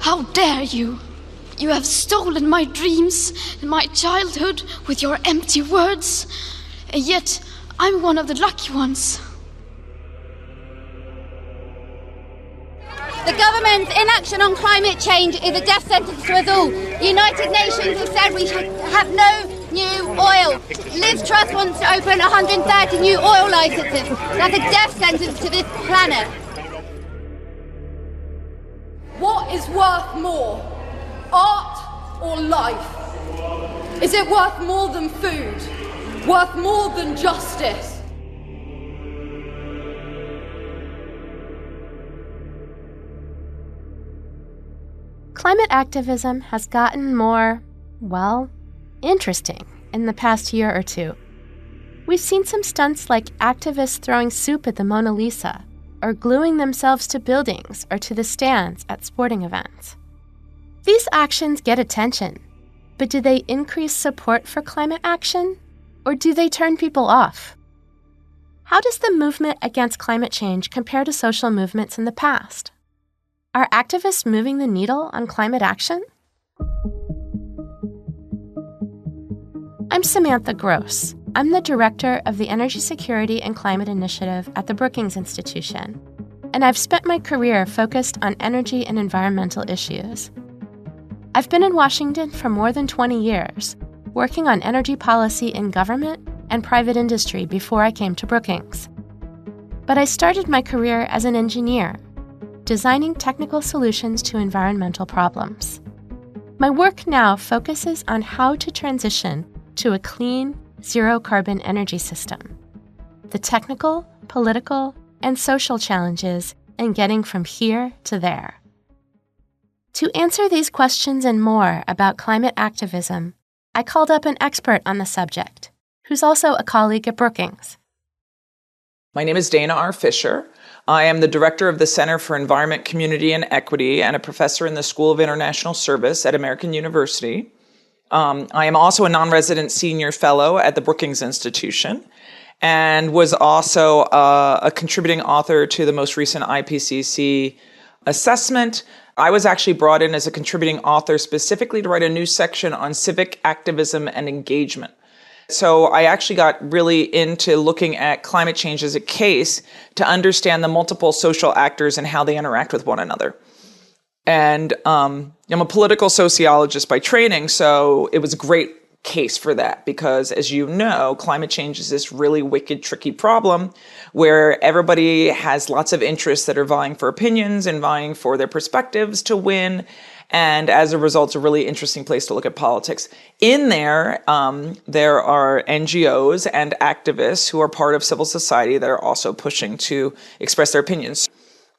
How dare you? You have stolen my dreams and my childhood with your empty words. And yet, I'm one of the lucky ones. The government's inaction on climate change is a death sentence to us all. The United Nations have said we should have no new oil. Liz Truss wants to open 130 new oil licenses. That's a death sentence to this planet. What is worth more, art or life? Is it worth more than food? Worth more than justice? Climate activism has gotten more, well, interesting in the past year or two. We've seen some stunts like activists throwing soup at the Mona Lisa, or gluing themselves to buildings or to the stands at sporting events. These actions get attention, but do they increase support for climate action, or do they turn people off? How does the movement against climate change compare to social movements in the past? Are activists moving the needle on climate action? I'm Samantha Gross. I'm the director of the Energy Security and Climate Initiative at the Brookings Institution, and I've spent my career focused on energy and environmental issues. I've been in Washington for more than 20 years, working on energy policy in government and private industry before I came to Brookings. But I started my career as an engineer, designing technical solutions to environmental problems. My work now focuses on how to transition to a clean, zero-carbon energy system, the technical, political, and social challenges in getting from here to there. To answer these questions and more about climate activism, I called up an expert on the subject, who's also a colleague at Brookings. My name is Dana R. Fisher. I am the director of the Center for Environment, Community, and Equity and a professor in the School of International Service at American University. I am also a non-resident senior fellow at the Brookings Institution and was also a contributing author to the most recent IPCC assessment. I was actually brought in as a contributing author specifically to write a new section on civic activism and engagement. So I actually got really into looking at climate change as a case to understand the multiple social actors and how they interact with one another. And I'm a political sociologist by training, so it was a great case for that because, as you know, climate change is this really wicked, tricky problem where everybody has lots of interests that are vying for opinions and vying for their perspectives to win. And as a result, it's a really interesting place to look at politics. In there, there are NGOs and activists who are part of civil society that are also pushing to express their opinions.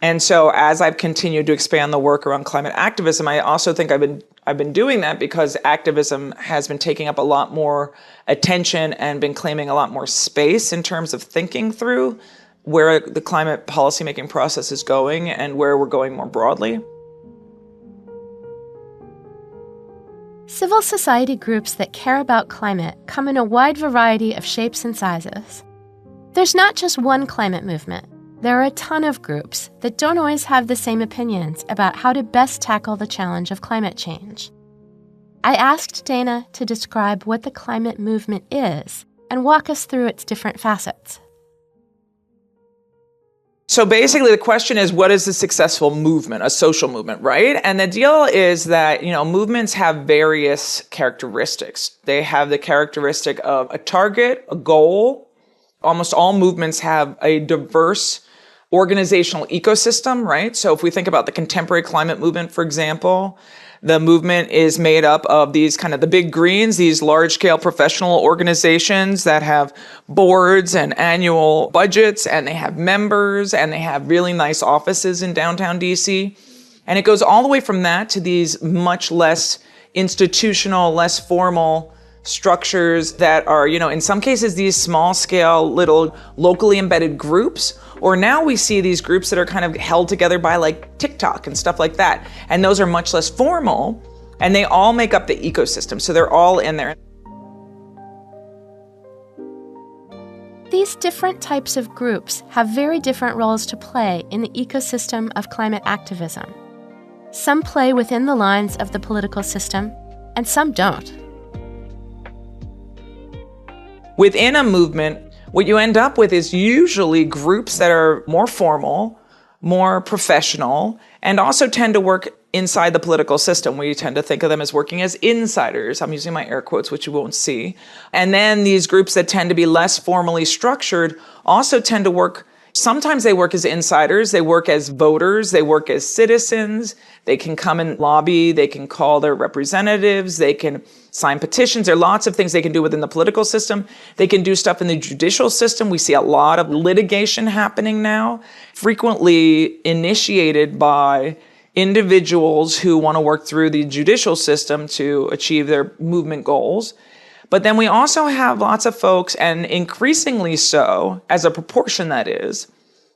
And so as I've continued to expand the work around climate activism, I also think I've been doing that because activism has been taking up a lot more attention and been claiming a lot more space in terms of thinking through where the climate policymaking process is going and where we're going more broadly. Civil society groups that care about climate come in a wide variety of shapes and sizes. There's not just one climate movement. There are a ton of groups that don't always have the same opinions about how to best tackle the challenge of climate change. I asked Dana to describe what the climate movement is and walk us through its different facets. So basically the question is, what is a successful movement, a social movement, right? And the deal is that, movements have various characteristics. They have the characteristic of a target, a goal. Almost all movements have a diverse organizational ecosystem, right? So if we think about the contemporary climate movement, for example, the movement is made up of these kind of the big greens, these large-scale professional organizations that have boards and annual budgets, and they have members, and they have really nice offices in downtown DC. And it goes all the way from that to these much less institutional, less formal structures that are, in some cases, these small-scale, little locally embedded groups. Or now we see these groups that are kind of held together by like TikTok and stuff like that. And those are much less formal, and they all make up the ecosystem. So they're all in there. These different types of groups have very different roles to play in the ecosystem of climate activism. Some play within the lines of the political system, and some don't. Within a movement, what you end up with is usually groups that are more formal, more professional, and also tend to work inside the political system. We tend to think of them as working as insiders. I'm using my air quotes, which you won't see. And then these groups that tend to be less formally structured also tend to work. Sometimes they work as insiders, they work as voters, they work as citizens, they can come and lobby, they can call their representatives, they can sign petitions. There are lots of things they can do within the political system. They can do stuff in the judicial system. We see a lot of litigation happening now, frequently initiated by individuals who want to work through the judicial system to achieve their movement goals. But then we also have lots of folks, and increasingly so, as a proportion that is,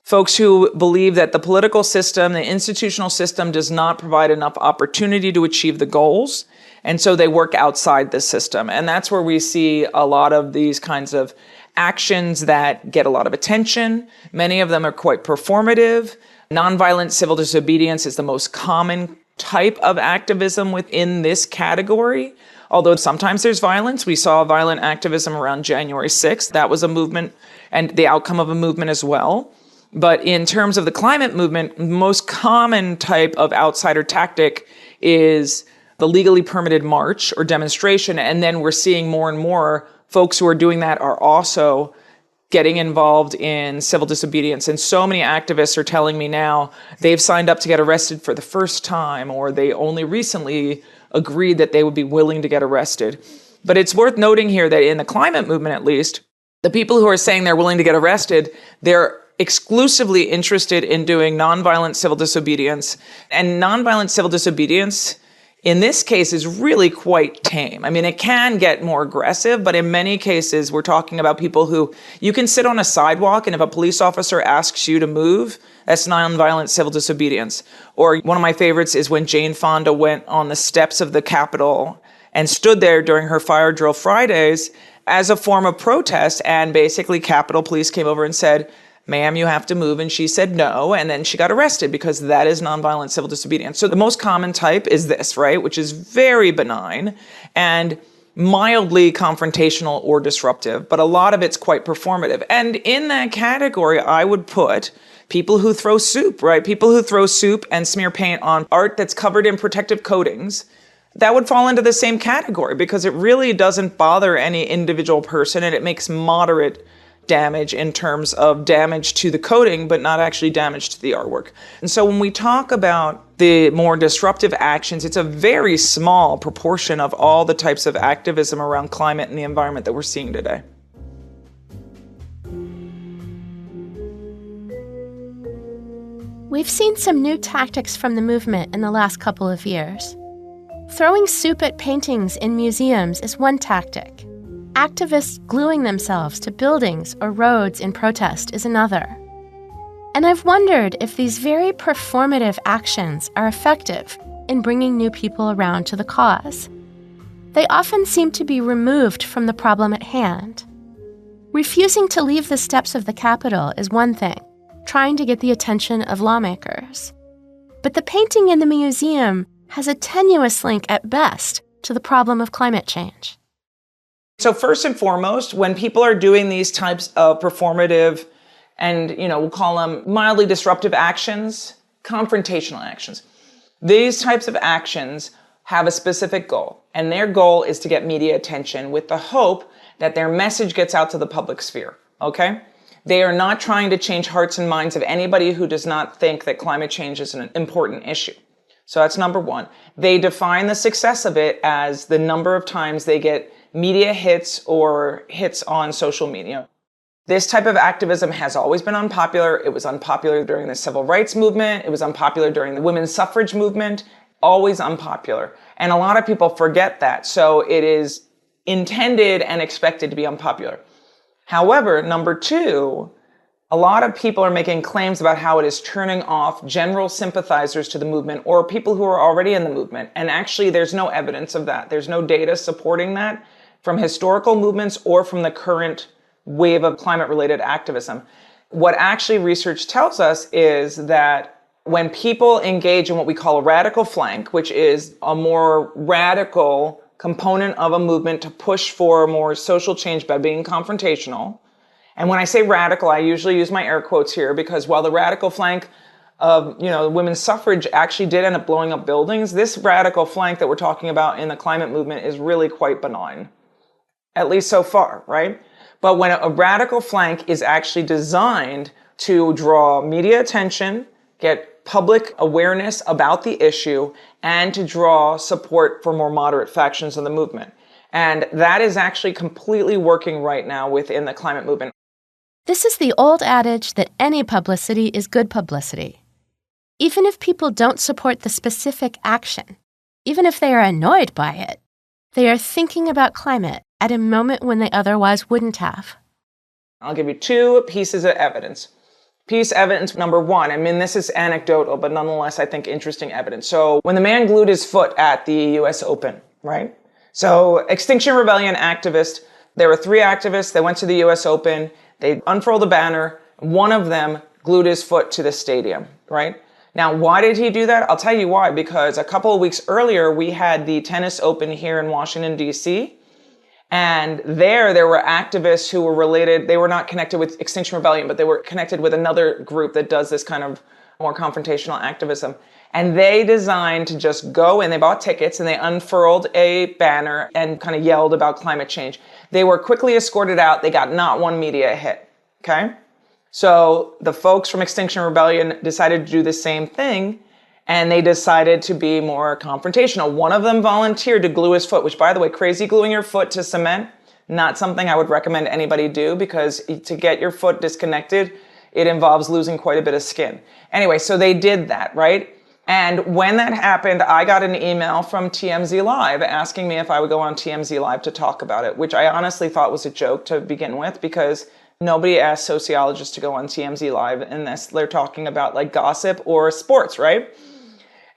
folks who believe that the political system, the institutional system does not provide enough opportunity to achieve the goals. And so they work outside the system. And that's where we see a lot of these kinds of actions that get a lot of attention. Many of them are quite performative. Nonviolent civil disobedience is the most common type of activism within this category. Although sometimes there's violence. We saw violent activism around January 6th. That was a movement and the outcome of a movement as well. But in terms of the climate movement, the most common type of outsider tactic is the legally permitted march or demonstration. And then we're seeing more and more folks who are doing that are also getting involved in civil disobedience. And so many activists are telling me now they've signed up to get arrested for the first time, or they only recently agreed that they would be willing to get arrested. But it's worth noting here that in the climate movement, at least, the people who are saying they're willing to get arrested, they're exclusively interested in doing nonviolent civil disobedience. And nonviolent civil disobedience, in this case, is really quite tame. I mean, it can get more aggressive, but in many cases, we're talking about people who, you can sit on a sidewalk, and if a police officer asks you to move, that's nonviolent civil disobedience. Or one of my favorites is when Jane Fonda went on the steps of the Capitol and stood there during her fire drill Fridays as a form of protest, and basically Capitol Police came over and said, "Ma'am, you have to move." And she said no, and then she got arrested because that is nonviolent civil disobedience. So the most common type is this, right, which is very benign and mildly confrontational or disruptive, but a lot of it's quite performative. And in that category, I would put people who throw soup, right? People who throw soup and smear paint on art that's covered in protective coatings. That would fall into the same category because it really doesn't bother any individual person, and it makes moderate damage in terms of damage to the coating, but not actually damage to the artwork. And so when we talk about the more disruptive actions, it's a very small proportion of all the types of activism around climate and the environment that we're seeing today. We've seen some new tactics from the movement in the last couple of years. Throwing soup at paintings in museums is one tactic. Activists gluing themselves to buildings or roads in protest is another. And I've wondered if these very performative actions are effective in bringing new people around to the cause. They often seem to be removed from the problem at hand. Refusing to leave the steps of the Capitol is one thing, trying to get the attention of lawmakers. But the painting in the museum has a tenuous link at best to the problem of climate change. So first and foremost, when people are doing these types of performative and, we'll call them mildly disruptive actions, confrontational actions, these types of actions have a specific goal. And their goal is to get media attention with the hope that their message gets out to the public sphere, okay? They are not trying to change hearts and minds of anybody who does not think that climate change is an important issue. So that's number one. They define the success of it as the number of times they get media hits or hits on social media. This type of activism has always been unpopular. It was unpopular during the civil rights movement. It was unpopular during the women's suffrage movement. Always unpopular. And a lot of people forget that. So it is intended and expected to be unpopular. However, number two, a lot of people are making claims about how it is turning off general sympathizers to the movement or people who are already in the movement. And actually, there's no evidence of that. There's no data supporting that from historical movements or from the current wave of climate-related activism. What actually research tells us is that when people engage in what we call a radical flank, which is a more radical component of a movement to push for more social change by being confrontational. And when I say radical, I usually use my air quotes here because while the radical flank of, women's suffrage actually did end up blowing up buildings, this radical flank that we're talking about in the climate movement is really quite benign, at least so far, right? But when a radical flank is actually designed to draw media attention, get public awareness about the issue, and to draw support for more moderate factions of the movement. And that is actually completely working right now within the climate movement. This is the old adage that any publicity is good publicity. Even if people don't support the specific action, even if they are annoyed by it, they are thinking about climate at a moment when they otherwise wouldn't have. I'll give you two pieces of evidence. Piece evidence number one, this is anecdotal, but nonetheless, I think interesting evidence. So when the man glued his foot at the US Open, right? So Extinction Rebellion activists, there were 3 activists, they went to the US Open, they unfurled a banner, one of them glued his foot to the stadium, right? Now, why did he do that? I'll tell you why, because a couple of weeks earlier, we had the Tennis Open here in Washington, D.C., and there were activists who were related. They were not connected with Extinction Rebellion, but they were connected with another group that does this kind of more confrontational activism. And they designed to just go in, they bought tickets, and they unfurled a banner and kind of yelled about climate change. They were quickly escorted out. They got not one media hit, okay? So the folks from Extinction Rebellion decided to do the same thing, and they decided to be more confrontational. One of them volunteered to glue his foot, which, by the way, crazy gluing your foot to cement, not something I would recommend anybody do, because to get your foot disconnected, it involves losing quite a bit of skin. Anyway, so they did that, right? And when that happened, I got an email from TMZ Live asking me if I would go on TMZ Live to talk about it, which I honestly thought was a joke to begin with, because nobody asks sociologists to go on TMZ Live unless they're talking about like gossip or sports, right?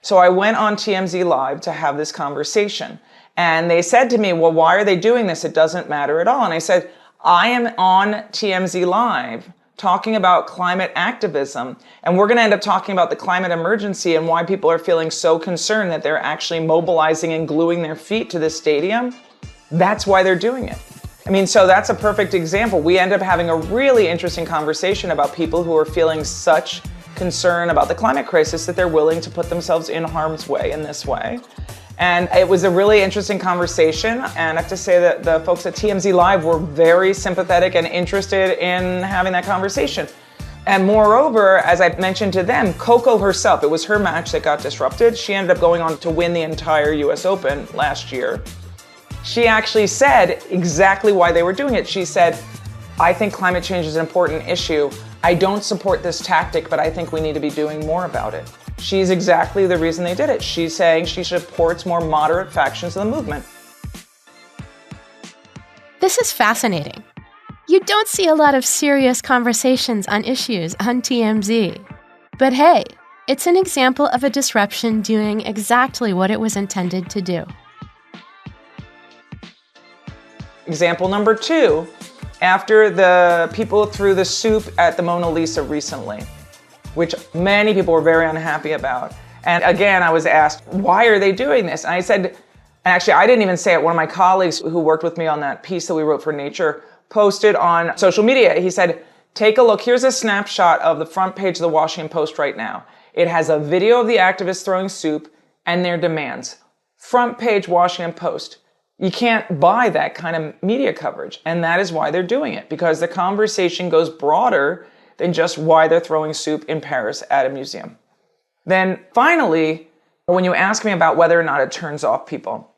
So I went on TMZ Live to have this conversation. And they said to me, well, why are they doing this? It doesn't matter at all. And I said, I am on TMZ Live talking about climate activism. And we're going to end up talking about the climate emergency and why people are feeling so concerned that they're actually mobilizing and gluing their feet to this stadium. That's why they're doing it. So that's a perfect example. We end up having a really interesting conversation about people who are feeling such concern about the climate crisis that they're willing to put themselves in harm's way in this way. And it was a really interesting conversation. And I have to say that the folks at TMZ Live were very sympathetic and interested in having that conversation. And moreover, as I mentioned to them, Coco herself, it was her match that got disrupted. She ended up going on to win the entire US Open last year. She actually said exactly why they were doing it. She said, I think climate change is an important issue. I don't support this tactic, but I think we need to be doing more about it. She's exactly the reason they did it. She's saying she supports more moderate factions of the movement. This is fascinating. You don't see a lot of serious conversations on issues on TMZ. But hey, it's an example of a disruption doing exactly what it was intended to do. Example number 2, after the people threw the soup at the Mona Lisa recently, which many people were very unhappy about. And again, I was asked, why are they doing this? And I said, and actually I didn't even say it, one of my colleagues who worked with me on that piece that we wrote for Nature posted on social media. He said, take a look, here's a snapshot of the front page of the Washington Post right now. It has a video of the activists throwing soup and their demands. Front page Washington Post. You can't buy that kind of media coverage. And that is why they're doing it, because the conversation goes broader than just why they're throwing soup in Paris at a museum. Then finally, when you ask me about whether or not it turns off people,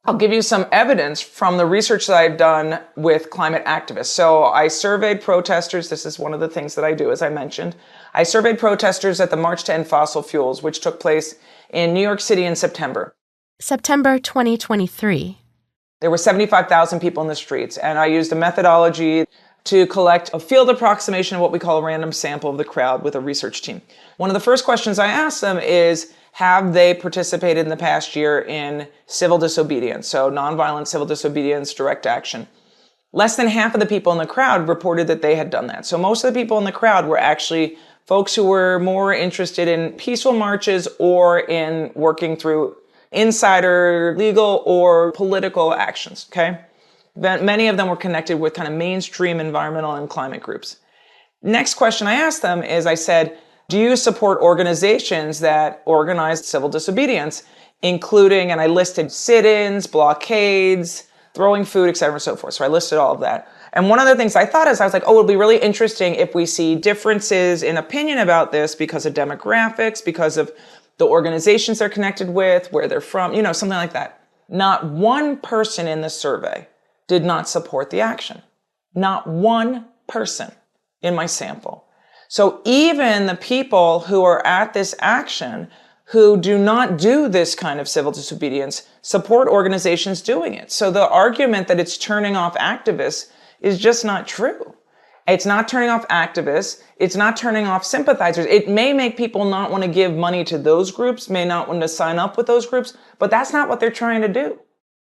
I'll give you some evidence from the research that I've done with climate activists. So I surveyed protesters. This is one of the things that I do, as I mentioned. I surveyed protesters at the March to End Fossil Fuels, which took place in New York City in September. September 2023. There were 75,000 people in the streets, and I used a methodology to collect a field approximation of what we call a random sample of the crowd with a research team. One of the first questions I asked them is, have they participated in the past year in civil disobedience? So nonviolent civil disobedience, direct action. Less than half of the people in the crowd reported that they had done that. So most of the people in the crowd were actually folks who were more interested in peaceful marches or in working through insider legal or political actions, okay? Many of them were connected with kind of mainstream environmental and climate groups. Next question I asked them is, I said, do you support organizations that organize civil disobedience, including, and I listed sit-ins, blockades, throwing food, et cetera, and so forth. So I listed all of that. And one of the things I thought is, I was like, oh, it'll be really interesting if we see differences in opinion about this because of demographics, because of the organizations they're connected with, where they're from, something like that. Not one person in the survey did not support the action. Not one person in my sample. So even the people who are at this action who do not do this kind of civil disobedience support organizations doing it. So the argument that it's turning off activists is just not true. It's not turning off activists. It's not turning off sympathizers. It may make people not want to give money to those groups, may not want to sign up with those groups, but that's not what they're trying to do.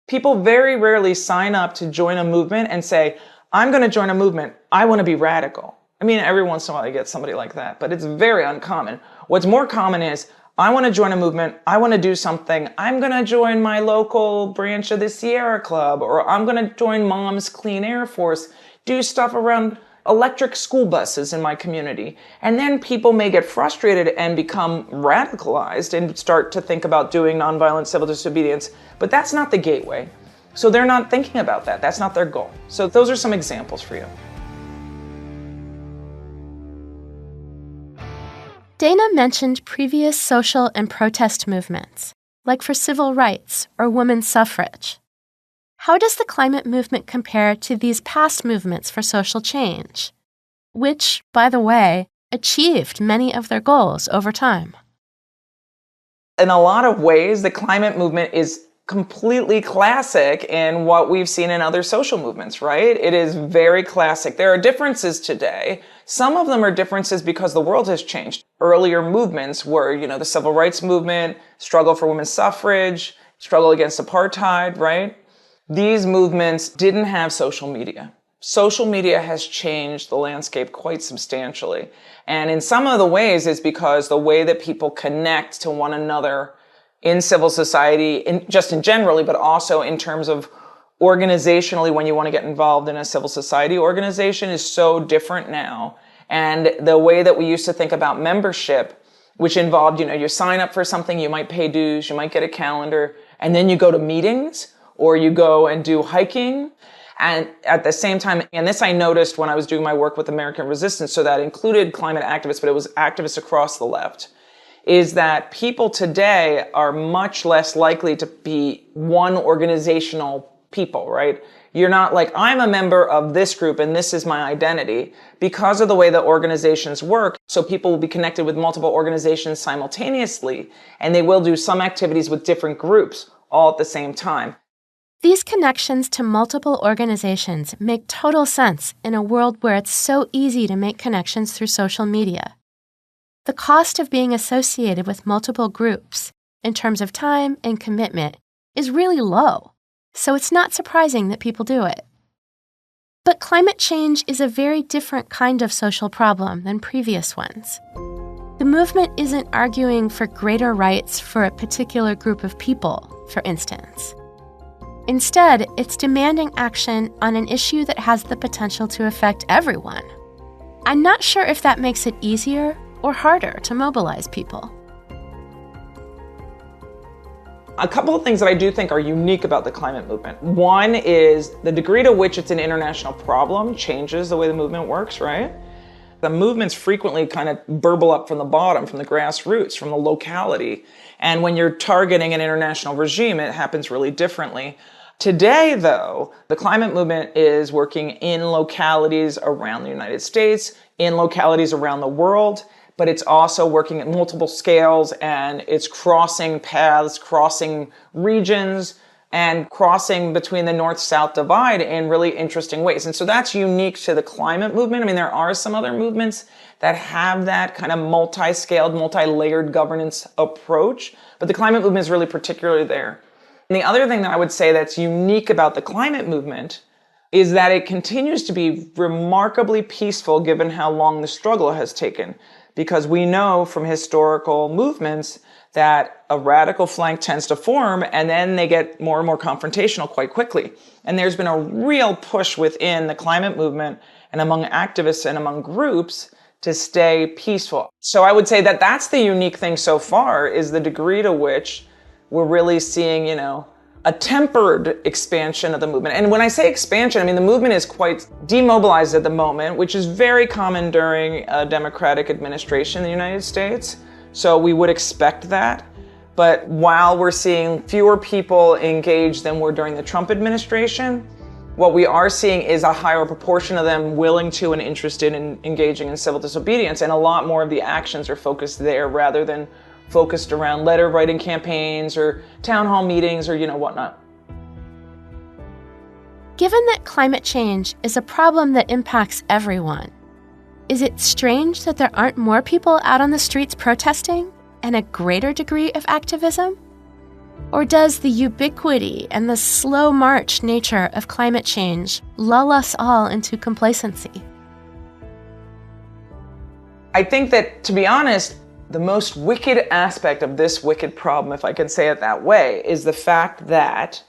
People very rarely sign up to join a movement and say, I'm going to join a movement. I want to be radical. I mean, every once in a while you get somebody like that, but it's very uncommon. What's more common is, I want to join a movement. I want to do something. I'm going to join my local branch of the Sierra Club, or I'm going to join Mom's Clean Air Force, do stuff around electric school buses in my community. And then people may get frustrated and become radicalized and start to think about doing nonviolent civil disobedience, but that's not the gateway. So they're not thinking about that. That's not their goal. So those are some examples for you. Dana mentioned previous social and protest movements, like for civil rights or women's suffrage. How does the climate movement compare to these past movements for social change, which, by the way, achieved many of their goals over time? In a lot of ways, the climate movement is completely classic in what we've seen in other social movements, right? It is very classic. There are differences today. Some of them are differences because the world has changed. Earlier movements were, the civil rights movement, struggle for women's suffrage, struggle against apartheid, right? These movements didn't have social media. Social media has changed the landscape quite substantially. And in some of the ways, it's because the way that people connect to one another in civil society, just in generally, but also in terms of organizationally, when you want to get involved in a civil society organization, is so different now. And the way that we used to think about membership, which involved, you sign up for something, you might pay dues, you might get a calendar, and then you go to meetings or you go and do hiking. And at the same time, and this I noticed when I was doing my work with American Resistance, so that included climate activists, but it was activists across the left, is that people today are much less likely to be one organizational people, right? You're not like, I'm a member of this group and this is my identity. Because of the way that organizations work, so people will be connected with multiple organizations simultaneously, and they will do some activities with different groups all at the same time. These connections to multiple organizations make total sense in a world where it's so easy to make connections through social media. The cost of being associated with multiple groups, in terms of time and commitment, is really low, so it's not surprising that people do it. But climate change is a very different kind of social problem than previous ones. The movement isn't arguing for greater rights for a particular group of people, for instance. Instead, it's demanding action on an issue that has the potential to affect everyone. I'm not sure if that makes it easier or harder to mobilize people. A couple of things that I do think are unique about the climate movement. One is the degree to which it's an international problem changes the way the movement works, right? The movements frequently kind of burble up from the bottom, from the grassroots, from the locality. And when you're targeting an international regime, it happens really differently. Today, though, the climate movement is working in localities around the United States, in localities around the world, but it's also working at multiple scales, and it's crossing paths, crossing regions, and crossing between the North-South divide in really interesting ways. And so that's unique to the climate movement. I mean, there are some other movements that have that kind of multi-scaled, multi-layered governance approach, but the climate movement is really particularly there. And the other thing that I would say that's unique about the climate movement is that it continues to be remarkably peaceful given how long the struggle has taken. because we know from historical movements that a radical flank tends to form and then they get more and more confrontational quite quickly. And there's been a real push within the climate movement and among activists and among groups to stay peaceful. So I would say that that's the unique thing so far, is the degree to which we're really seeing, a tempered expansion of the movement. And when I say expansion, I mean the movement is quite demobilized at the moment, which is very common during a Democratic administration in the United States. So we would expect that. But while we're seeing fewer people engaged than were during the Trump administration, what we are seeing is a higher proportion of them willing to and interested in engaging in civil disobedience. And a lot more of the actions are focused there rather than focused around letter writing campaigns or town hall meetings or, whatnot. Given that climate change is a problem that impacts everyone, is it strange that there aren't more people out on the streets protesting and a greater degree of activism? Or does the ubiquity and the slow march nature of climate change lull us all into complacency? I think that, to be honest, the most wicked aspect of this wicked problem, if I can say it that way, is the fact that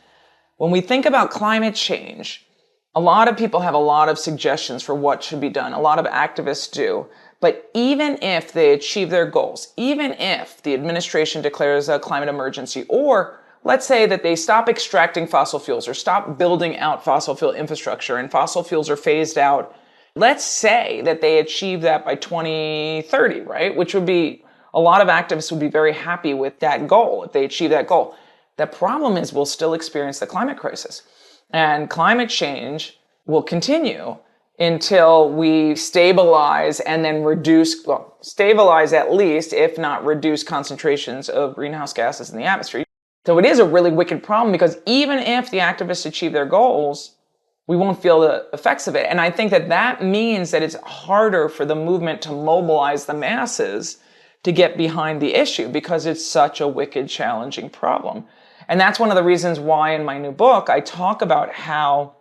when we think about climate change, a lot of people have a lot of suggestions for what should be done. A lot of activists do. But even if they achieve their goals, even if the administration declares a climate emergency, or let's say that they stop extracting fossil fuels or stop building out fossil fuel infrastructure and fossil fuels are phased out, let's say that they achieve that by 2030, right? Which would be, a lot of activists would be very happy with that goal if they achieve that goal. The problem is we'll still experience the climate crisis. And climate change will continue until we stabilize and then stabilize at least, if not reduce concentrations of greenhouse gases in the atmosphere. So it is a really wicked problem because even if the activists achieve their goals, we won't feel the effects of it. And I think that means that it's harder for the movement to mobilize the masses to get behind the issue because it's such a wicked, challenging problem. And that's one of the reasons why in my new book, I talk about how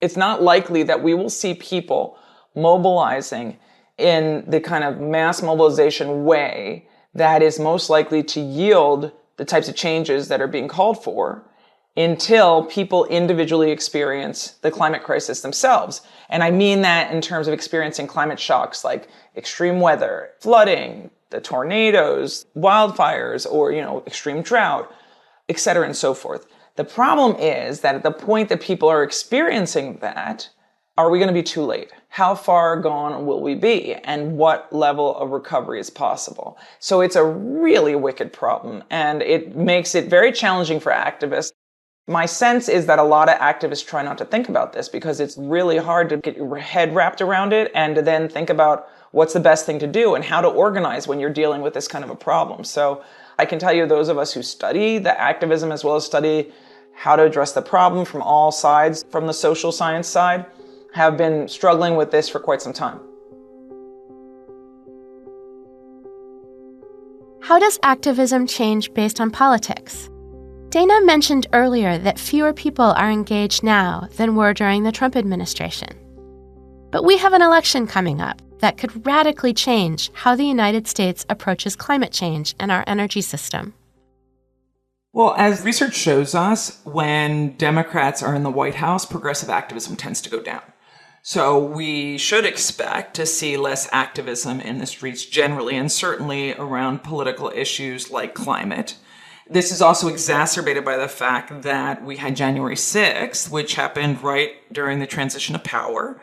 it's not likely that we will see people mobilizing in the kind of mass mobilization way that is most likely to yield the types of changes that are being called for until people individually experience the climate crisis themselves. And I mean that in terms of experiencing climate shocks like extreme weather, flooding, the tornadoes, wildfires, or, extreme drought, et cetera, and so forth. The problem is that at the point that people are experiencing that, are we going to be too late? How far gone will we be? And what level of recovery is possible? So it's a really wicked problem, and it makes it very challenging for activists. My sense is that a lot of activists try not to think about this because it's really hard to get your head wrapped around it and to then think about what's the best thing to do and how to organize when you're dealing with this kind of a problem. So I can tell you those of us who study the activism as well as study how to address the problem from all sides, from the social science side, have been struggling with this for quite some time. How does activism change based on politics? Dana mentioned earlier that fewer people are engaged now than were during the Trump administration. But we have an election coming up that could radically change how the United States approaches climate change and our energy system. Well, as research shows us, when Democrats are in the White House, progressive activism tends to go down. So we should expect to see less activism in the streets generally, and certainly around political issues like climate. This is also exacerbated by the fact that we had January 6th, which happened right during the transition of power.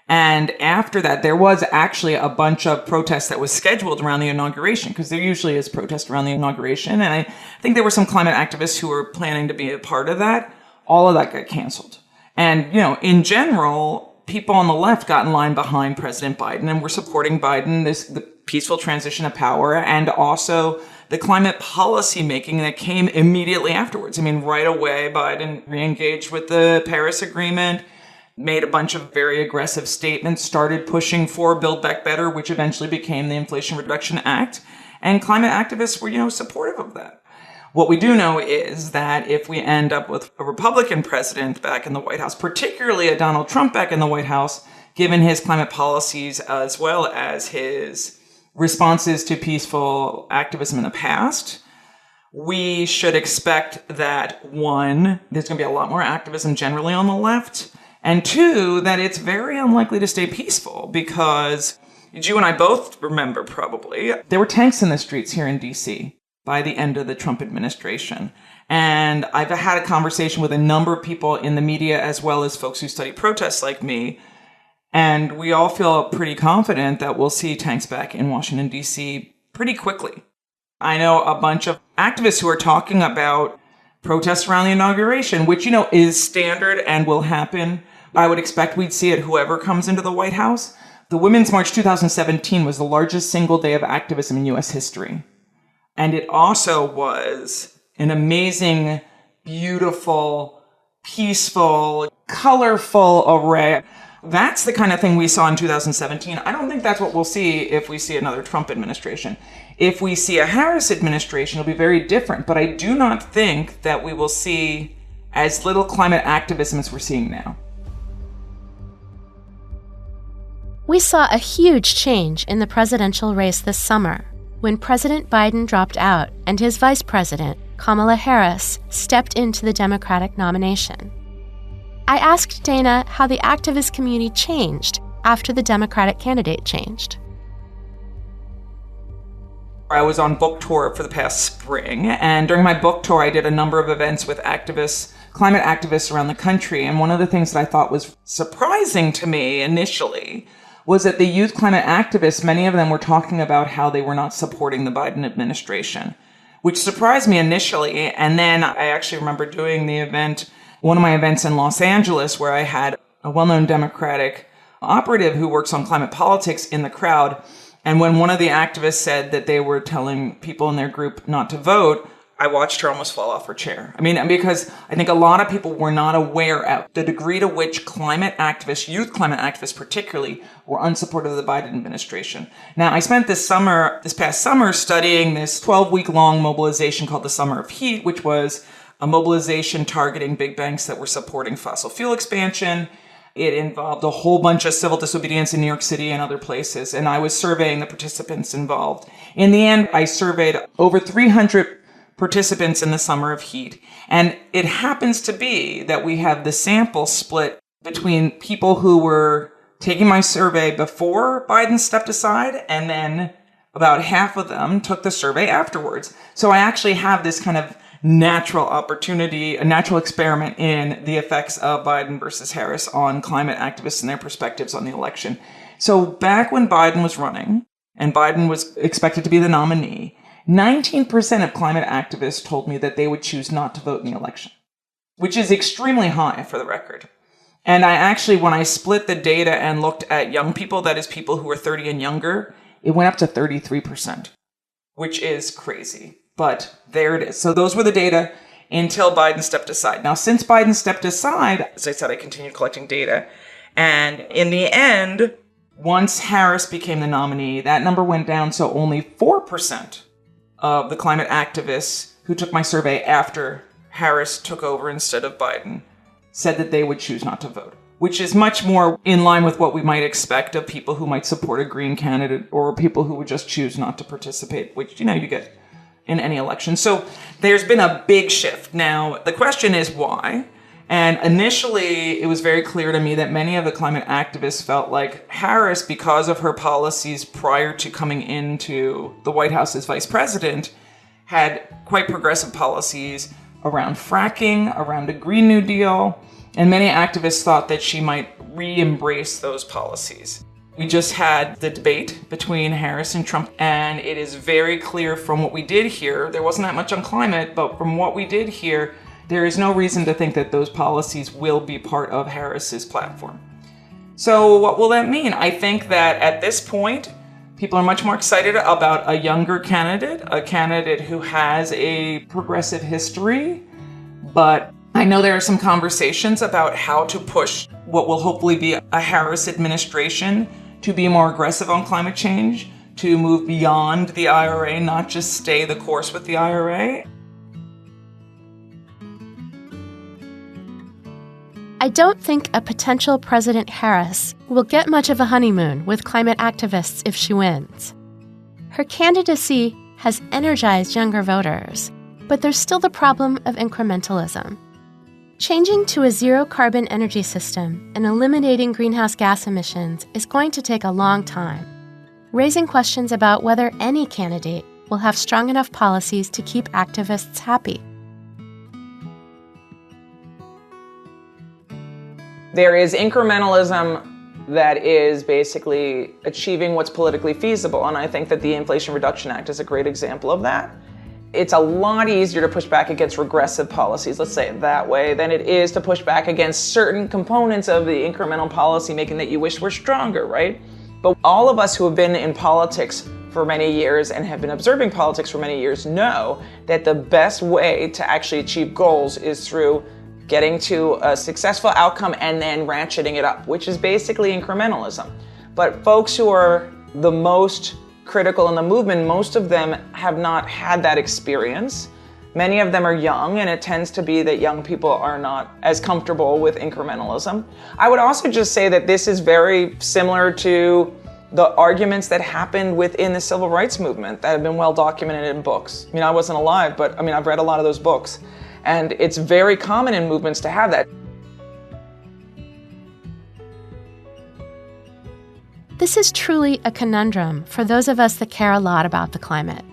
And after that, there was actually a bunch of protests that was scheduled around the inauguration, because there usually is protest around the inauguration. And I think there were some climate activists who were planning to be a part of that. All of that got canceled. And, in general, people on the left got in line behind President Biden and were supporting Biden, the peaceful transition of power, and also the climate policy making that came immediately afterwards. Right away, Biden re-engaged with the Paris Agreement, made a bunch of very aggressive statements, started pushing for Build Back Better, which eventually became the Inflation Reduction Act. And climate activists were, supportive of that. What we do know is that if we end up with a Republican president back in the White House, particularly a Donald Trump back in the White House, given his climate policies as well as his responses to peaceful activism in the past, we should expect that, one, there's going to be a lot more activism generally on the left, and two, that it's very unlikely to stay peaceful because you and I both remember probably there were tanks in the streets here in DC by the end of the Trump administration. And I've had a conversation with a number of people in the media as well as folks who study protests like me. And we all feel pretty confident that we'll see tanks back in Washington, D.C. pretty quickly. I know a bunch of activists who are talking about protests around the inauguration, which, is standard and will happen. I would expect we'd see it whoever comes into the White House. The Women's March 2017 was the largest single day of activism in U.S. history. And it also was an amazing, beautiful, peaceful, colorful array. That's the kind of thing we saw in 2017. I don't think that's what we'll see if we see another Trump administration. If we see a Harris administration, it'll be very different. But I do not think that we will see as little climate activism as we're seeing now. We saw a huge change in the presidential race this summer when President Biden dropped out and his vice president, Kamala Harris, stepped into the Democratic nomination. I asked Dana how the activist community changed after the Democratic candidate changed. I was on book tour for the past spring, and during my book tour, I did a number of events with activists, climate activists around the country. And one of the things that I thought was surprising to me initially was that the youth climate activists, many of them were talking about how they were not supporting the Biden administration, which surprised me initially. And then I actually remember doing one of my events in Los Angeles, where I had a well-known Democratic operative who works on climate politics in the crowd. And when one of the activists said that they were telling people in their group not to vote, I watched her almost fall off her chair. Because I think a lot of people were not aware of the degree to which climate activists, youth climate activists particularly, were unsupportive of the Biden administration. Now, I spent this past summer, studying this 12-week-long mobilization called the Summer of Heat, which was a mobilization targeting big banks that were supporting fossil fuel expansion. It involved a whole bunch of civil disobedience in New York City and other places, and I was surveying the participants involved. In the end, I surveyed over 300 participants in the Summer of Heat. And it happens to be that we have the sample split between people who were taking my survey before Biden stepped aside, and then about half of them took the survey afterwards. So I actually have this kind of natural opportunity, a natural experiment in the effects of Biden versus Harris on climate activists and their perspectives on the election. So back when Biden was running, and Biden was expected to be the nominee, 19% of climate activists told me that they would choose not to vote in the election, which is extremely high for the record. And I actually, when I split the data and looked at young people, that is people who are 30 and younger, it went up to 33%, which is crazy. But there it is. So those were the data until Biden stepped aside. Now, since Biden stepped aside, as I said, I continued collecting data. And in the end, once Harris became the nominee, that number went down. So only 4% of the climate activists who took my survey after Harris took over instead of Biden said that they would choose not to vote, which is much more in line with what we might expect of people who might support a green candidate or people who would just choose not to participate, which, you get in any election. So there's been a big shift. Now, the question is why? And initially, it was very clear to me that many of the climate activists felt like Harris, because of her policies prior to coming into the White House as vice president, had quite progressive policies around fracking, around a Green New Deal, and many activists thought that she might re-embrace those policies. We just had the debate between Harris and Trump, and it is very clear from what we did here, there wasn't that much on climate, but from what we did here, there is no reason to think that those policies will be part of Harris's platform. So what will that mean? I think that at this point, people are much more excited about a younger candidate, a candidate who has a progressive history. But I know there are some conversations about how to push what will hopefully be a Harris administration to be more aggressive on climate change, to move beyond the IRA, not just stay the course with the IRA. I don't think a potential President Harris will get much of a honeymoon with climate activists if she wins. Her candidacy has energized younger voters, but there's still the problem of incrementalism. Changing to a zero-carbon energy system and eliminating greenhouse gas emissions is going to take a long time, raising questions about whether any candidate will have strong enough policies to keep activists happy. There is incrementalism that is basically achieving what's politically feasible, and I think that the Inflation Reduction Act is a great example of that. It's a lot easier to push back against regressive policies, let's say it that way, than it is to push back against certain components of the incremental policy making that you wish were stronger, right? But all of us who have been in politics for many years and have been observing politics for many years know that the best way to actually achieve goals is through getting to a successful outcome and then ratcheting it up, which is basically incrementalism. But folks who are the most critical in the movement, most of them have not had that experience. Many of them are young, and it tends to be that young people are not as comfortable with incrementalism. I would also just say that this is very similar to the arguments that happened within the civil rights movement that have been well documented in books. I mean, I wasn't alive, but I've read a lot of those books. And it's very common in movements to have that. This is truly a conundrum for those of us that care a lot about the climate.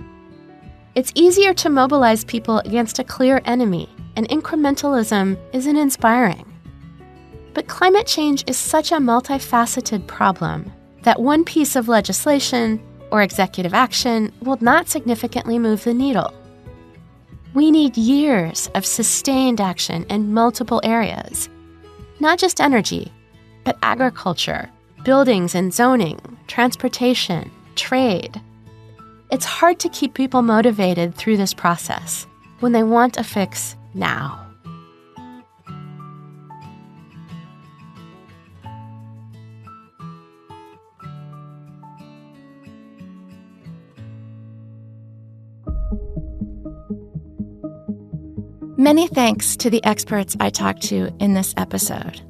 It's easier to mobilize people against a clear enemy, and incrementalism isn't inspiring. But climate change is such a multifaceted problem that one piece of legislation or executive action will not significantly move the needle. We need years of sustained action in multiple areas, not just energy, but agriculture, buildings and zoning, transportation, trade. It's hard to keep people motivated through this process when they want a fix now. Many thanks to the experts I talked to in this episode.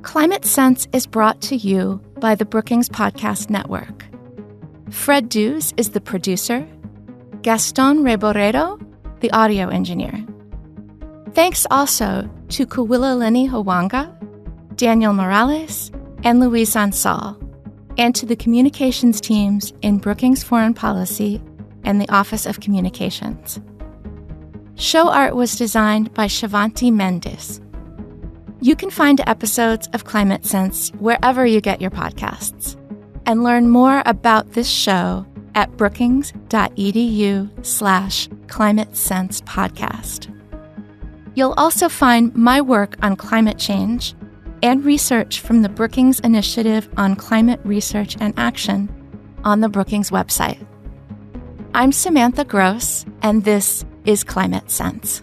Climate Sense is brought to you by the Brookings Podcast Network. Fred Dews is the producer, Gaston Reborero, the audio engineer. Thanks also to Kuwilaleni Hawanga, Daniel Morales, and Luis Ansal, and to the communications teams in Brookings Foreign Policy and the Office of Communications. Show art was designed by Shivanti Mendis. You can find episodes of Climate Sense wherever you get your podcasts, and learn more about this show at brookings.edu/climatesense-podcast. You'll also find my work on climate change and research from the Brookings Initiative on Climate Research and Action on the Brookings website. I'm Samantha Gross, and this is Climate Sense.